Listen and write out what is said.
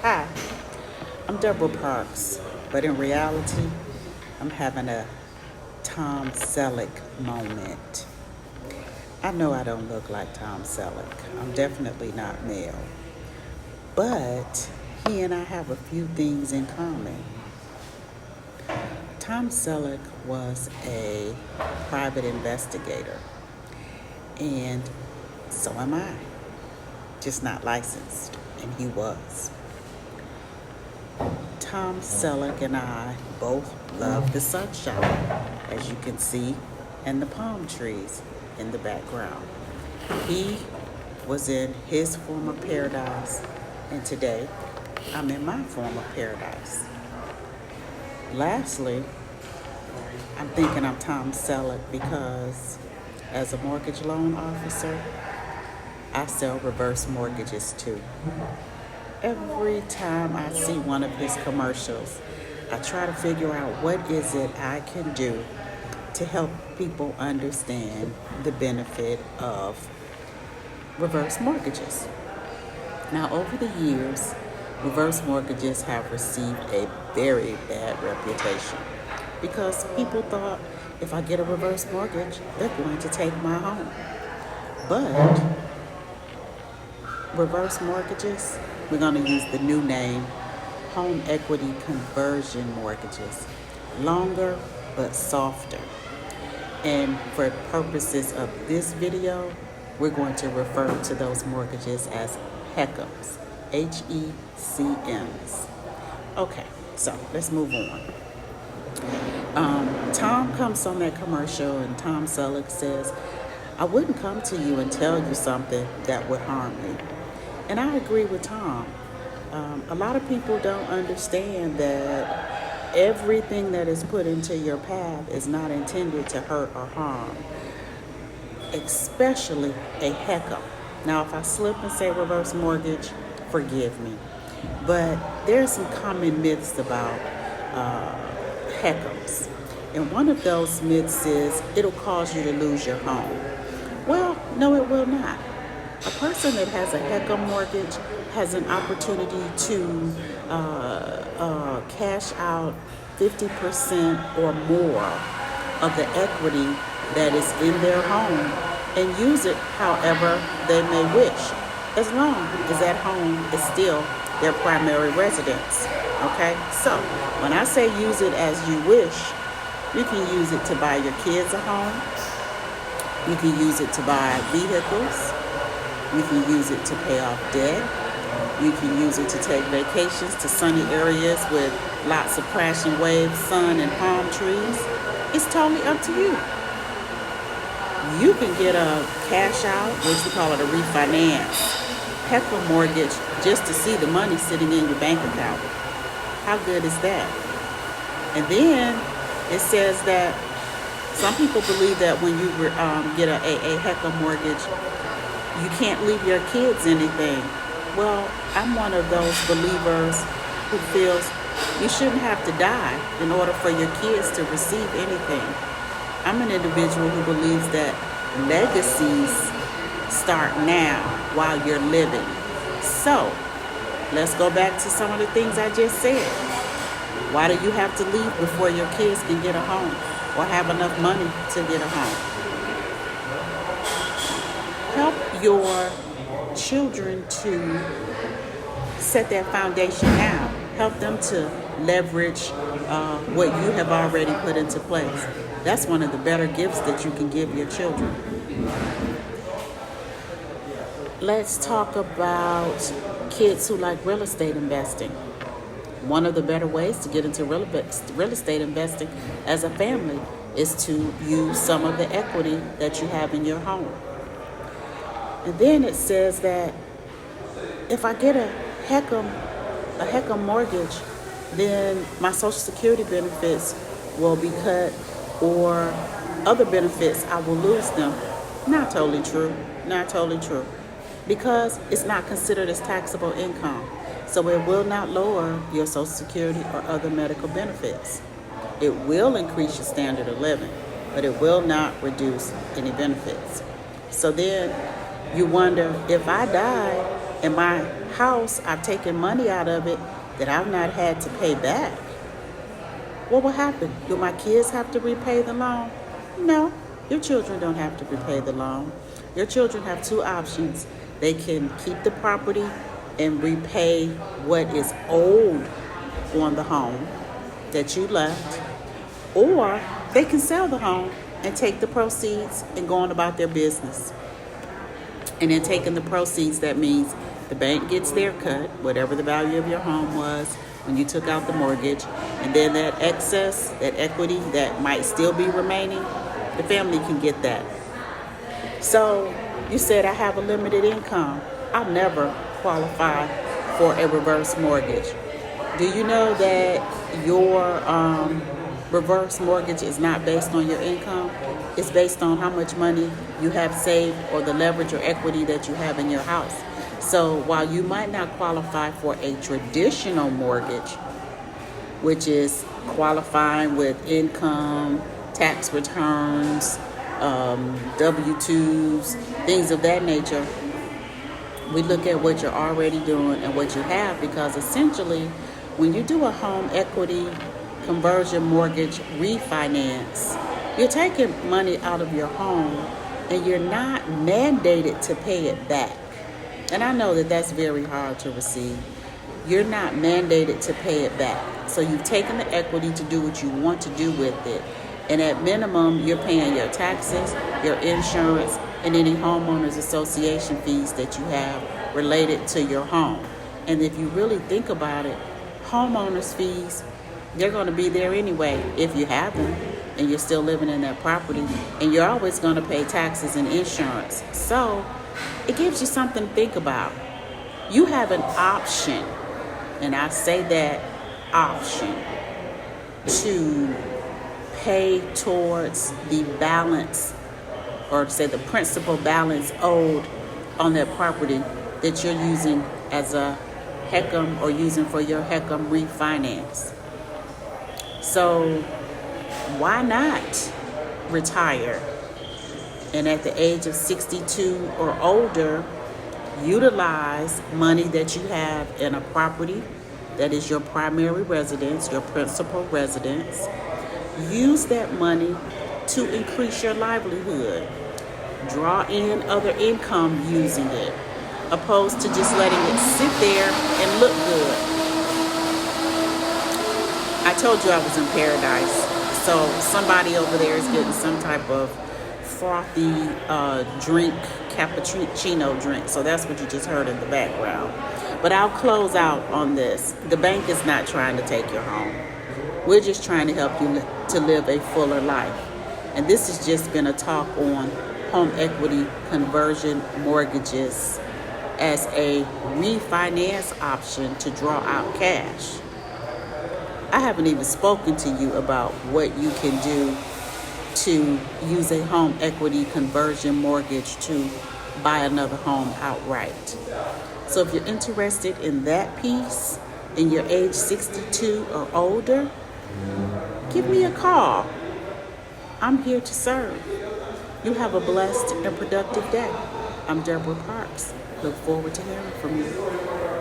Hi, I'm Deborah Parks, but in reality, I'm having a Tom Selleck moment. I know I don't look like Tom Selleck. I'm definitely not male. But he and I have a few things in common. Tom Selleck was a private investigator, and so am I, just not licensed, and he was. Tom Selleck and I both love the sunshine, as you can see, and the palm trees in the background. He was in his former paradise, and today I'm in my former paradise. Lastly, I'm thinking I'm Tom Selleck because as a mortgage loan officer, I sell reverse mortgages too. Every time I see one of his commercials, I try to figure out what is it I can do to help people understand the benefit of reverse mortgages. Now, over the years, reverse mortgages have received a very bad reputation because people thought if I get a reverse mortgage, they're going to take my home. But reverse mortgages, we're going to use the new name, home equity conversion mortgages. Longer but softer. And for purposes of this video, we're going to refer to those mortgages as HECMs, HECMs. Okay, so let's move on. Tom comes on that commercial and Tom Selleck says, I wouldn't come to you and tell you something that would harm me. And I agree with Tom. A lot of people don't understand that everything that is put into your path is not intended to hurt or harm, especially a HECM. Now, if I slip and say reverse mortgage, forgive me. But there are some common myths about HECMs. And one of those myths is it'll cause you to lose your home. Well, no, it will not. A person that has a HECM mortgage has an opportunity to cash out 50% or more of the equity that is in their home and use it however they may wish, as long as that home is still their primary residence. Okay? So, when I say use it as you wish, you can use it to buy your kids a home. You can use it to buy vehicles. You can use it to pay off debt. You can use it to take vacations to sunny areas with lots of crashing waves, sun, and palm trees. It's totally up to you. You can get a cash out, which we call it a refinance, HECM mortgage, just to see the money sitting in your bank account. How good is that? And then it says that some people believe that when you get a HECM mortgage, you can't leave your kids anything. Well, I'm one of those believers who feels you shouldn't have to die in order for your kids to receive anything. I'm an individual who believes that legacies start now while you're living. So, let's go back to some of the things I just said. Why do you have to leave before your kids can get a home or have enough money to get a home? Help your children to set that foundation now. Help them to leverage what you have already put into place. That's one of the better gifts that you can give your children. Let's talk about kids who like real estate investing. One of the better ways to get into real estate investing as a family is to use some of the equity that you have in your home. And then it says that if I get a HECM mortgage, then my Social Security benefits will be cut, or other benefits, I will lose them. Not totally true. Not totally true. Because it's not considered as taxable income. So it will not lower your Social Security or other medical benefits. It will increase your standard of living, but it will not reduce any benefits. So then you wonder, if I die and my house, I've taken money out of it that I've not had to pay back. What will happen? Do my kids have to repay the loan? No, your children don't have to repay the loan. Your children have two options. They can keep the property and repay what is owed on the home that you left, or they can sell the home and take the proceeds and go on about their business. And in taking the proceeds, that means the bank gets their cut, whatever the value of your home was when you took out the mortgage, and then that excess, that equity that might still be remaining, the family can get that. So you said, I have a limited income. I'll never qualify for a reverse mortgage. Do you know that your reverse mortgage is not based on your income? It's based on how much money you have saved or the leverage or equity that you have in your house. So while you might not qualify for a traditional mortgage, which is qualifying with income, tax returns, W-2s, things of that nature, we look at what you're already doing and what you have, because essentially when you do a home equity conversion mortgage refinance, you're taking money out of your home and you're not mandated to pay it back. And I know that that's very hard to receive. You're not mandated to pay it back. So you've taken the equity to do what you want to do with it. And at minimum, you're paying your taxes, your insurance, and any homeowners association fees that you have related to your home. And if you really think about it, homeowners fees, they're going to be there anyway if you have them and you're still living in that property, and you're always going to pay taxes and insurance. So it gives you something to think about. You have an option, and I say that option, to pay towards the balance, or say the principal balance owed on that property that you're using as a HECM or using for your HECM refinance. So why not retire and at the age of 62 or older utilize money that you have in a property that is your primary residence, your principal residence? Use that money to increase your livelihood. Draw in other income using it, opposed to just letting it sit there and look good. I told you I was in paradise. So somebody over there is getting some type of frothy drink, cappuccino drink. So that's what you just heard in the background. But I'll close out on this. The bank is not trying to take your home. We're just trying to help you to live a fuller life. And this has just been a talk on home equity conversion mortgages as a refinance option to draw out cash. I haven't even spoken to you about what you can do to use a home equity conversion mortgage to buy another home outright. So if you're interested in that piece and you're age 62 or older, give me a call. I'm here to serve. You have a blessed and productive day. I'm Deborah Parks. Look forward to hearing from you.